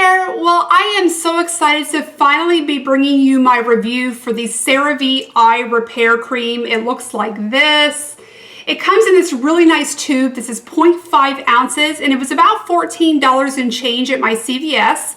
there! Well, I am so excited to finally be bringing you my review for the CeraVe Eye Repair Cream. It looks like this. It comes in this really nice tube. This is 0.5 ounces and it was about $14 and change at my CVS.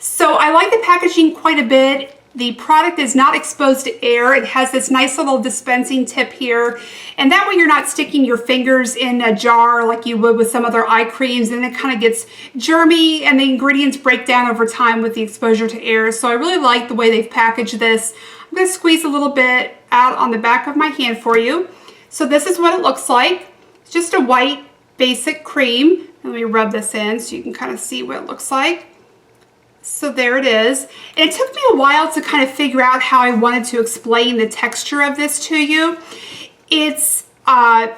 So I like the packaging quite a bit. The product is not exposed to air. It has this nice little dispensing tip here. And that way you're not sticking your fingers in a jar like you would with some other eye creams, and it kind of gets germy and the ingredients break down over time with the exposure to air. So I really like the way they've packaged this. I'm going to squeeze a little bit out on the back of my hand for you. So this is what it looks like. It's just a white basic cream. Let me rub this in so you can kind of see what it looks like. So there it is. And it took me a while to kind of figure out how I wanted to explain the texture of this to you. It's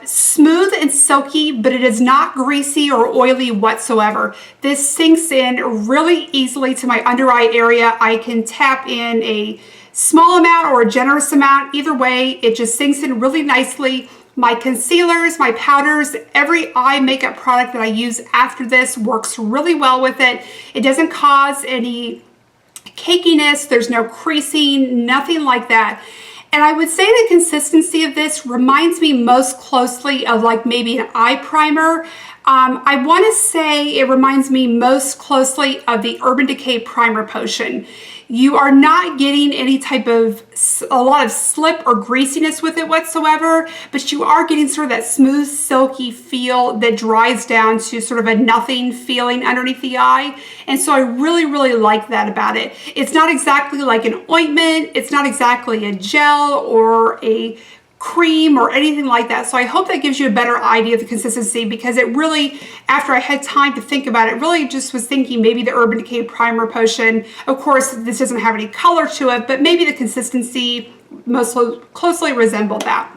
smooth and silky, but it is not greasy or oily whatsoever. This sinks in really easily to my under eye area. I can tap in a small amount or a generous amount. Either way, it just sinks in really nicely. My concealers, my powders, every eye makeup product that I use after this works really well with it. It doesn't cause any cakiness. There's no creasing, nothing like that. And I would say the consistency of this reminds me most closely of like maybe an eye primer. I want to say it reminds me most closely of the Urban Decay Primer Potion. You are not getting any type of, a lot of slip or greasiness with it whatsoever, but you are getting sort of that smooth, silky feel that dries down to sort of a nothing feeling underneath the eye. And so I really, really like that about it. It's not exactly like an ointment. It's not exactly a gel or a cream or anything like that. So I hope that gives you a better idea of the consistency, because it really, after I had time to think about it, really just was thinking maybe the Urban Decay Primer Potion. Of course, this doesn't have any color to it, but maybe the consistency most closely resembled that.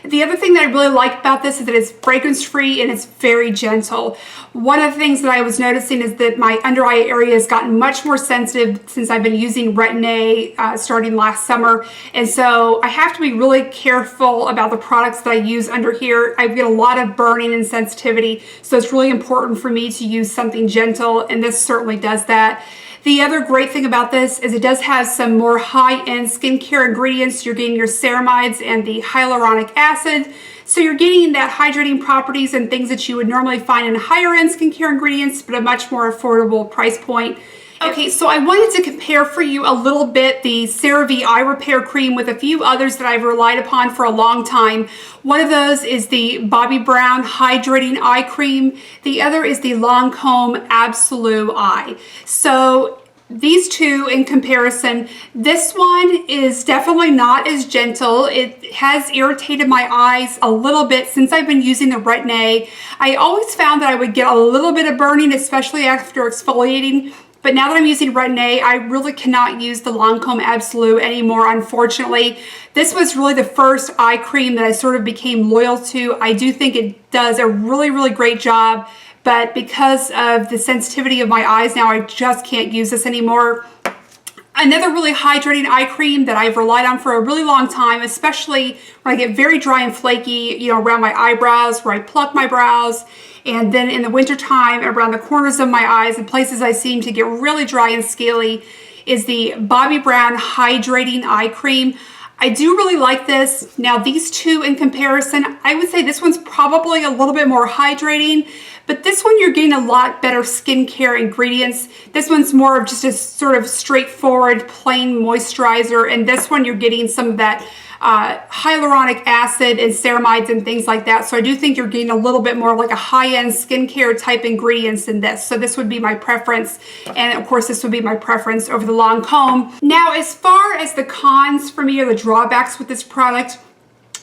The other thing that I really like about this is that it's fragrance free and it's very gentle. One of the things that I was noticing is that my under eye area has gotten much more sensitive since I've been using Retin-A starting last summer. And so I have to be really careful about the products that I use under here. I get a lot of burning and sensitivity. So it's really important for me to use something gentle, and this certainly does that. The other great thing about this is it does have some more high-end skincare ingredients. You're getting your ceramides and the hyaluronic acid. So you're getting that hydrating properties and things that you would normally find in higher-end skincare ingredients, but a much more affordable price point. Okay, so I wanted to compare for you a little bit the CeraVe Eye Repair Cream with a few others that I've relied upon for a long time. One of those is the Bobbi Brown Hydrating Eye Cream. The other is the Lancome Absolute Eye. So these two in comparison, this one is definitely not as gentle. It has irritated my eyes a little bit since I've been using the Retin-A. I always found that I would get a little bit of burning, especially after exfoliating. But now that I'm using Retin-A, I really cannot use the Lancome Absolute anymore, unfortunately. This was really the first eye cream that I sort of became loyal to. I do think it does a really, really great job, but because of the sensitivity of my eyes now, I just can't use this anymore. Another really hydrating eye cream that I've relied on for a really long time, especially when I get very dry and flaky, you know, around my eyebrows, where I pluck my brows, and then in the wintertime around the corners of my eyes and places I seem to get really dry and scaly, is the Bobbi Brown Hydrating Eye Cream. I do really like this. Now these two in comparison, I would say this one's probably a little bit more hydrating, but this one you're getting a lot better skincare ingredients. This one's more of just a sort of straightforward plain moisturizer, and this one you're getting some of that hyaluronic acid and ceramides and things like that. So I do think you're getting a little bit more like a high-end skincare type ingredients in this. So this would be my preference. And of course, this would be my preference over the Lancome. Now, as far as the cons for me or the drawbacks with this product,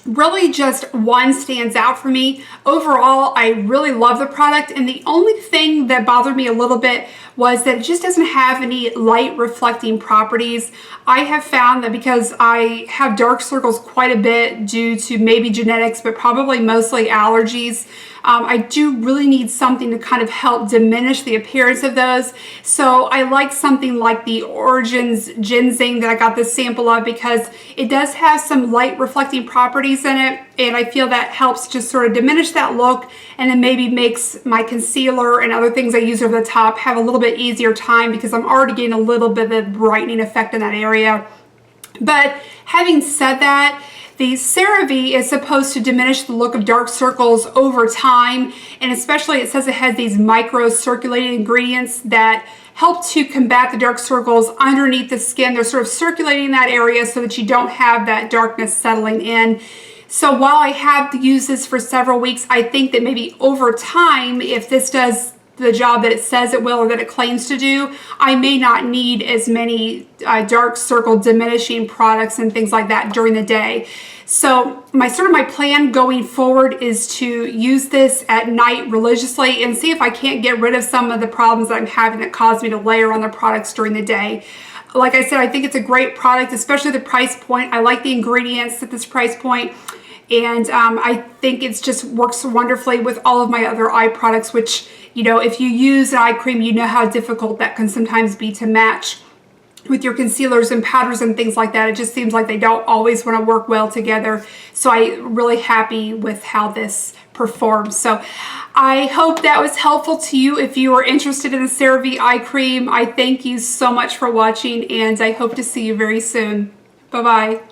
really just one stands out for me. Overall, I really love the product, and the only thing that bothered me a little bit was that it just doesn't have any light reflecting properties. I have found that because I have dark circles quite a bit due to maybe genetics, but probably mostly allergies, I do really need something to kind of help diminish the appearance of those. So I like something like the Origins Ginseng that I got this sample of, because it does have some light reflecting properties in it, and I feel that helps just sort of diminish that look, and then maybe makes my concealer and other things I use over the top have a little bit easier time, because I'm already getting a little bit of a brightening effect in that area. But having said that, the CeraVe is supposed to diminish the look of dark circles over time, and especially it says it has these micro-circulating ingredients that help to combat the dark circles underneath the skin. They're sort of circulating that area so that you don't have that darkness settling in. So while I have used this for several weeks, I think that maybe over time, if this does the job that it says it will or that it claims to do, I may not need as many dark circle diminishing products and things like that during the day. So my plan going forward is to use this at night religiously and see if I can't get rid of some of the problems that I'm having that cause me to layer on the products during the day. Like I said, I think it's a great product, especially the price point. I like the ingredients at this price point. And I think it just works wonderfully with all of my other eye products, which, you know, if you use an eye cream, you know how difficult that can sometimes be to match with your concealers and powders and things like that. It just seems like they don't always want to work well together. So I'm really happy with how this performs. So I hope that was helpful to you. If you are interested in the CeraVe eye cream, I thank you so much for watching, and I hope to see you very soon. Bye-bye.